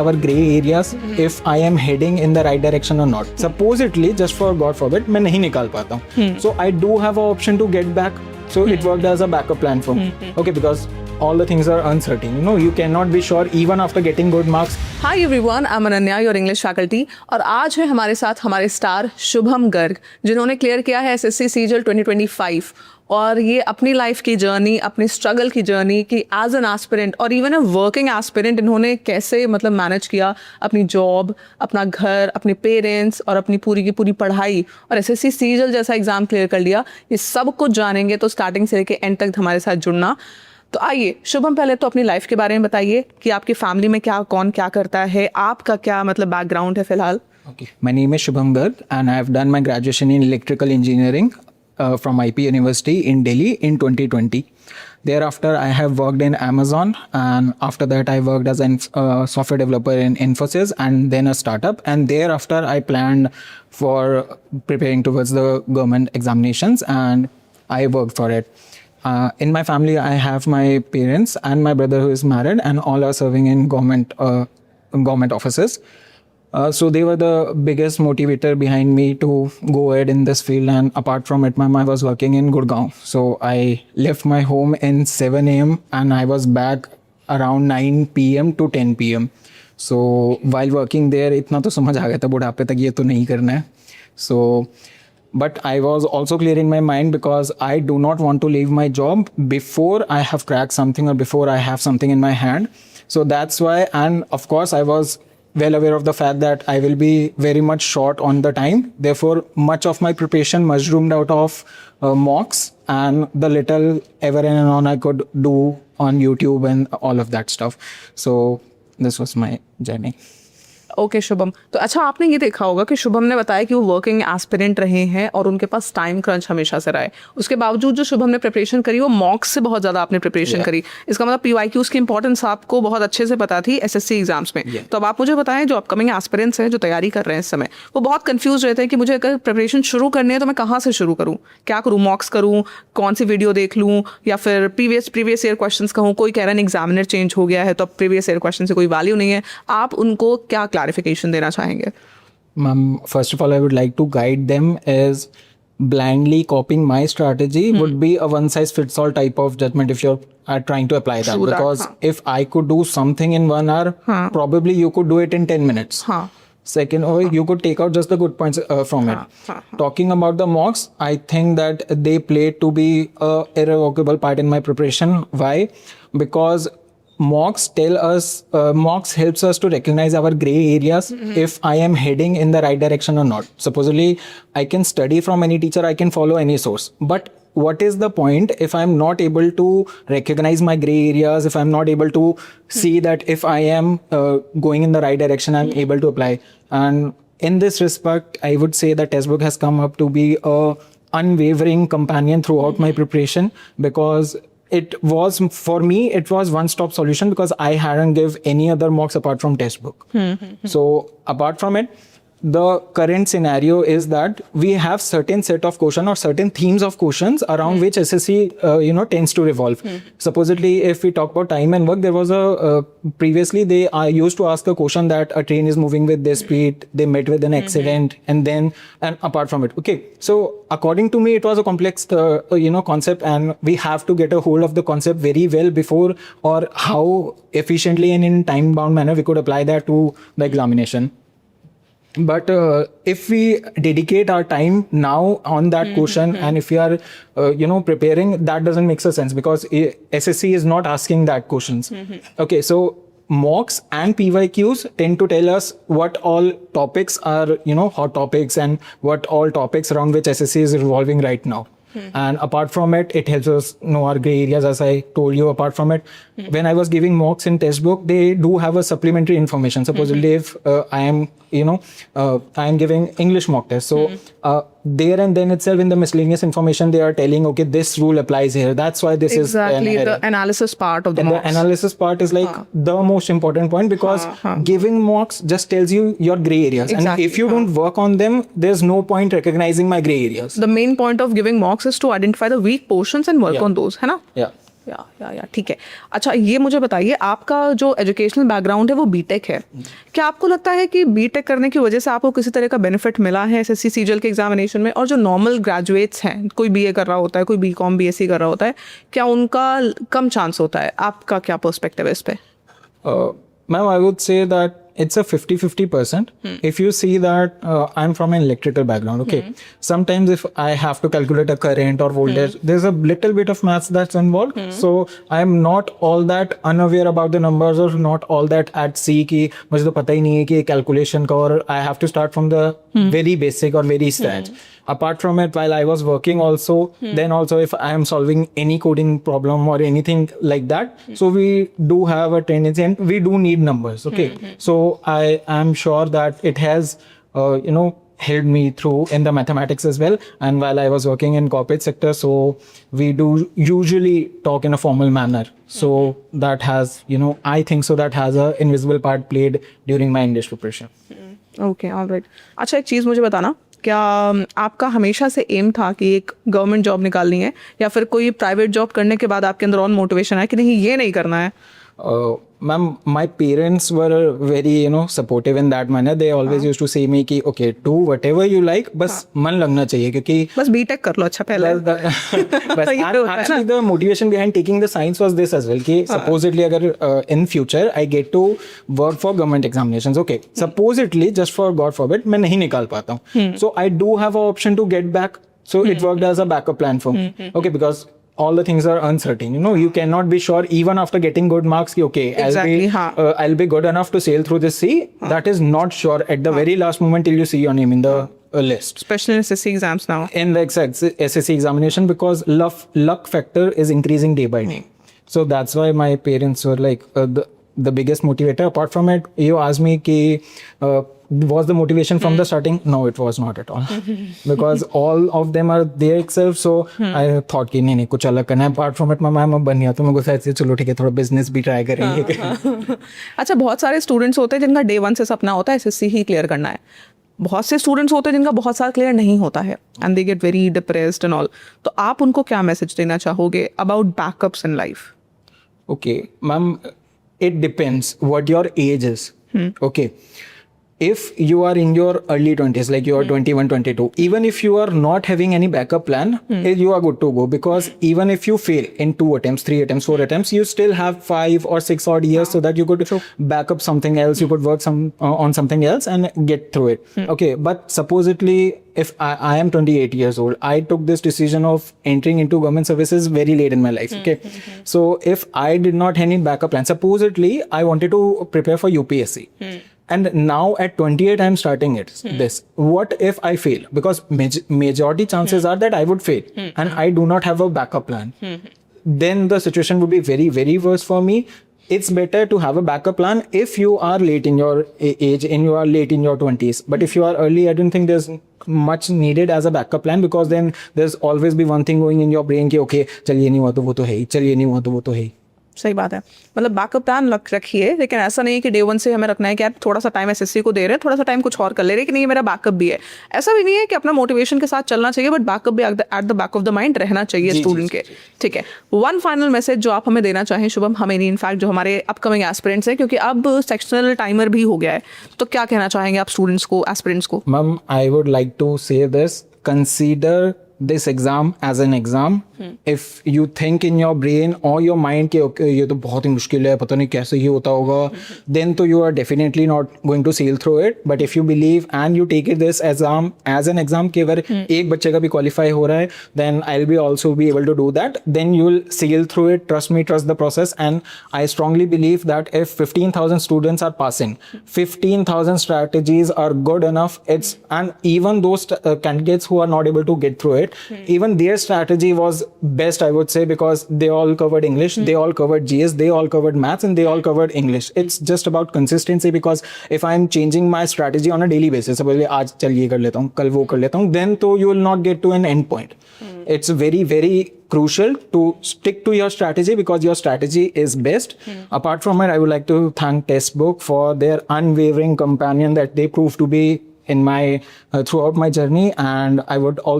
our gray areas if I am heading in the right direction or not. Supposedly, just for God forbid, मैं नहीं निकाल पाता हूँ. So I do have an option to get back. So it worked as a backup plan for me. Okay, because all the things are uncertain. You know, you cannot be sure even after getting good marks. Hi everyone, I'm Ananya, your English faculty. और आज है हमारे साथ हमारे star Shubham Garg, जिन्होंने clear किया है SSC CGL 2025. और ये अपनी लाइफ की जर्नी, अपनी स्ट्रगल की जर्नी कि एज एन एस्पिरेंट और इवन अ वर्किंग एस्पिरेंट इन्होंने कैसे मतलब मैनेज किया अपनी जॉब, अपना घर, अपने पेरेंट्स और अपनी पूरी की पूरी पढ़ाई और एसएससी सीजीएल जैसा एग्जाम क्लियर कर लिया. ये सब कुछ जानेंगे तो स्टार्टिंग से लेके एंड तक हमारे साथ जुड़ना. तो आइए शुभम, पहले तो अपनी लाइफ के बारे में बताइए कि आपकी फैमिली में कौन क्या करता है, आपका क्या मतलब बैकग्राउंड है फिलहाल. Okay, my name is Shubham Garg and I have done my graduation in electrical engineering from IP University in Delhi in 2020. Thereafter, I have worked in Amazon, and after that, I worked as a software developer in Infosys and then a startup. And thereafter, I planned for preparing towards the government examinations, and I worked for it. In my family, I have my parents and my brother who is married, and all are serving in government offices. So they were the biggest motivator behind me to go ahead in this field. And apart from it, my mom was working in Gurgaon. So I left my home in 7 a.m. and I was back around 9 p.m. to 10 p.m. So while working there, इतना तो समझ आ गया था बुढ़ापे तक ये तो नहीं करना है. So but I was also clearing my mind because I do not want to leave my job before I have cracked something or before I have something in my hand. So that's why, and of course I was well aware of the fact that I will be very much short on the time. Therefore, much of my preparation mushroomed out of mocks and the little ever and on I could do on YouTube and all of that stuff. So this was my journey. Okay Shubham, तो अच्छा आपने ये देखा होगा कि शुभम ने बताया कि वो वर्किंग एस्पिरेंट रहे हैं और उनके पास टाइम क्रंच हमेशा से रहा है. उसके बावजूद जो शुभम ने प्रिपरेशन करी वो मॉक्स से बहुत ज़्यादा आपने प्रिपरेशन करी. इसका मतलब पीवाईक्यूज की इंपॉर्टेंस आपको बहुत अच्छे से पता थी एसएससी एग्जाम्स में. तो अब आप मुझे बताएं, जो अपकमिंग एस्पिरेंट्स हैं जो तैयारी कर रहे हैं इस समय, वो बहुत कन्फ्यूज रहते हैं कि मुझे अगर प्रिपरेशन शुरू करनी है तो मैं कहाँ से शुरू करूँ, क्या करूँ, मॉक्स करूँ, कौन सी वीडियो देख लूँ, या फिर प्रीवियस ईयर क्वेश्चन कहूँ. कोई कह रहा है एग्जामिनर चेंज हो गया है तो अब प्रीवियस ईयर क्वेश्चन से कोई वैल्यू नहीं है. आप उनको क्या क्लैरिफिकेशन देना चाहेंगे? First of all, I would like to guide them as blindly copying my strategy would be a one-size-fits-all type of judgment if you're trying to apply that. Because if I could do something in 1 hour, probably you could do it in 10 minutes. Second, or you could take out just the good points from it. Talking about the mocks, I think that they play to be a irrevocable part in my preparation. Why? Because mocks helps us to recognize our gray areas if I am heading in the right direction or not. Supposedly, I can study from any teacher, I can follow any source. But what is the point if I'm not able to recognize my gray areas, if I'm not able to see that if I am going in the right direction, I'm able to apply. And in this respect, I would say that Testbook has come up to be a unwavering companion throughout my preparation, because it was, for me, it was one-stop solution because I hadn't give any other mocks apart from Testbook. So apart from it, the current scenario is that we have certain set of questions or certain themes of questions around which SSC tends to revolve. Supposedly, if we talk about time and work, there was a previously they used to ask a question that a train is moving with this speed, they met with an accident, and apart from it, okay, so according to me it was a complex concept, and we have to get a hold of the concept very well before, or how efficiently and in time bound manner we could apply that to the examination. But if we dedicate our time now on that question, and if we are preparing, that doesn't make sense, because SSC is not asking that questions. Okay, so mocks and PYQs tend to tell us what all topics are hot topics and what all topics around which SSC is revolving right now. And apart from it, it helps us know our gray areas, as I told you. Apart from it, when I was giving mocks in Testbook, they do have a supplementary information. Supposedly, if I am giving English mock test, so there and then itself in the miscellaneous information, they are telling, okay, this rule applies here. That's why this exactly is the analysis part of the and mocks. The analysis part is like the most important point, because giving mocks just tells you your gray areas. Exactly. And if you don't work on them, there's no point recognizing my gray areas. The main point of giving mocks is to identify the weak portions and work on those, है ना? Yeah. या ठीक है। अच्छा ये मुझे बताइए, आपका जो एजुकेशनल बैकग्राउंड है वो बीटेक है, क्या आपको लगता है कि बीटेक करने की वजह से आपको किसी तरह का बेनिफिट मिला है एसएससी सीजीएल के एग्जामिनेशन में? और जो नॉर्मल ग्रेजुएट्स हैं, कोई बीए कर रहा होता है, कोई बीकॉम बीएससी कर रहा होता है, क्या उनका कम चांस होता है? आपका क्या पर्सपेक्टिव है इस पे? Ma'am, I would say that it's a 50-50%. If you see that I'm from an electrical background, okay. Sometimes if I have to calculate a current or voltage, there's a little bit of maths that's involved. So I'm not all that unaware about the numbers or not all that at sea कि मुझे तो पता ही नहीं है कि calculation का, और I have to start from the very basic or very scratch. Apart from it, while I was working also, then also if I am solving any coding problem or anything like that, so we do have a tendency and we do need numbers, okay. So I am sure that it has helped me through in the mathematics as well. And while I was working in corporate sector, so we do usually talk in a formal manner, so that has I think so that has a invisible part played during my English preparation. Okay, alright. अच्छा एक चीज़ मुझे बताना, क्या आपका हमेशा से M था कि एक गवर्नमेंट जॉब निकालनी है, या फिर कोई प्राइवेट जॉब करने के बाद आपके अंदर और मोटिवेशन है कि नहीं ये नहीं करना है? Ma'am, my parents were very supportive in that manner. They always used to say me कि okay, do whatever you like, बस मन लगना चाहिए, क्योंकि बस बीटेक कर लो अच्छा पहले। बस actually the motivation behind taking the science was this as well कि supposedly अगर in future I get to work for government examinations, okay, supposedly just for God forbid मैं नहीं निकाल पाता हूँ, so I do have an option to get back, so it worked as a backup plan for me, okay, because all the things are uncertain, you cannot be sure even after getting good marks ki, okay, exactly, I'll be good enough to sail through this sea. That is not sure at the very last moment till you see your name in the list, especially in SSC exams now, in the exact SSC examination, because luck factor is increasing day by day. So that's why my parents were like the biggest motivator. Apart from it, you asked me ki was the motivation from the starting? No, it was not at all. Because all of them are there itself, so I thought कि नहीं कुछ अलग करना है. Apart from it, मैं बन गया तो मैं गुस्सा ऐसे चलो ठीक है थोड़ा बिजनेस भी ट्राई करेंगे. अच्छा बहुत सारे स्टूडेंट्स होते हैं जिनका डे 1 से सपना होता है एसएससी ही क्लियर करना है, बहुत से स्टूडेंट्स होते हैं जिनका बहुत सारा क्लियर नहीं होता है and they get very depressed and all, तो आप उनको क्या मैसेज देना चाहोगे about backups in life? Okay, ma'am, it depends what your age is. Okay. If you are in your early 20s, like you are 21, 22, even if you are not having any backup plan, you are good to go, because even if you fail in 2 attempts, 3 attempts, 4 attempts, you still have 5 or 6 odd years so that you could back up something else, you could work on something else and get through it. Okay, but supposedly if I am 28 years old, I took this decision of entering into government services very late in my life. Okay, so if I did not have any backup plan, supposedly I wanted to prepare for UPSC. And now at 28, I'm starting this. What if I fail? Because majority chances are that I would fail and I do not have a backup plan. Then the situation would be very, very worse for me. It's better to have a backup plan if you are late in your age and you are late in your 20s. But if you are early, I don't think there's much needed as a backup plan, because then there's always be one thing going in your brain कि okay, चल ये नहीं हुआ तो वो तो है ही, चल ये नहीं हुआ तो वो तो है ही. सही बात है, मतलब बैकअप प्लान रखिए, लेकिन ऐसा नहीं है कि डे 1 से हमें रखना है कि यार थोड़ा सा टाइम एसएससी को दे रहे हैं, थोड़ा सा टाइम कुछ और कर ले रहे हैं कि नहीं मेरा बैकअप भी है. ऐसा भी नहीं है कि अपना मोटिवेशन के साथ चलना चाहिए, बट बैकअप भी at the back of the mind रहना चाहिए स्टूडेंट के. ठीक है, वन फाइनल मैसेज जो आप हमें देना चाहें शुभम, हमें नहीं इनफैक्ट जो हमारे अपकमिंग एस्पिरेंट्स हैं, क्योंकि अब सेक्शनल टाइमर भी हो गया है, तो क्या कहना चाहेंगे आप स्टूडेंट्स को, एस्पिरेंट्स को? Ma'am, I would like to say this, consider this exam as an exam. If you think in your brain or your mind कि okay, ये तो बहुत ही मुश्किल है, पता नहीं कैसे ये होता होगा, then तो you are definitely not going to sail through it. But if you believe and you take it this exam as an exam कि अगर एक बच्चे का भी qualify हो रहा है, then I'll be also be able to do that. Then you will sail through it. Trust me, trust the process. And I strongly believe that if 15,000 students are passing, 15,000 strategies are good enough. And even those candidates who are not able to get through it, even their strategy was best, I would say, because they all covered English, they all covered GS, they all covered maths, and they all covered English. It's just about consistency, because if I'm changing my strategy on a daily basis, suppose आज चल ये कर लेता हूँ, कल वो कर लेता हूँ, then तो you will not get to an end point. It's very, very crucial to stick to your strategy, because your strategy is best. Apart from it, I would like to thank Testbook for their unwavering companion that they proved to be in my throughout my journey, and I would also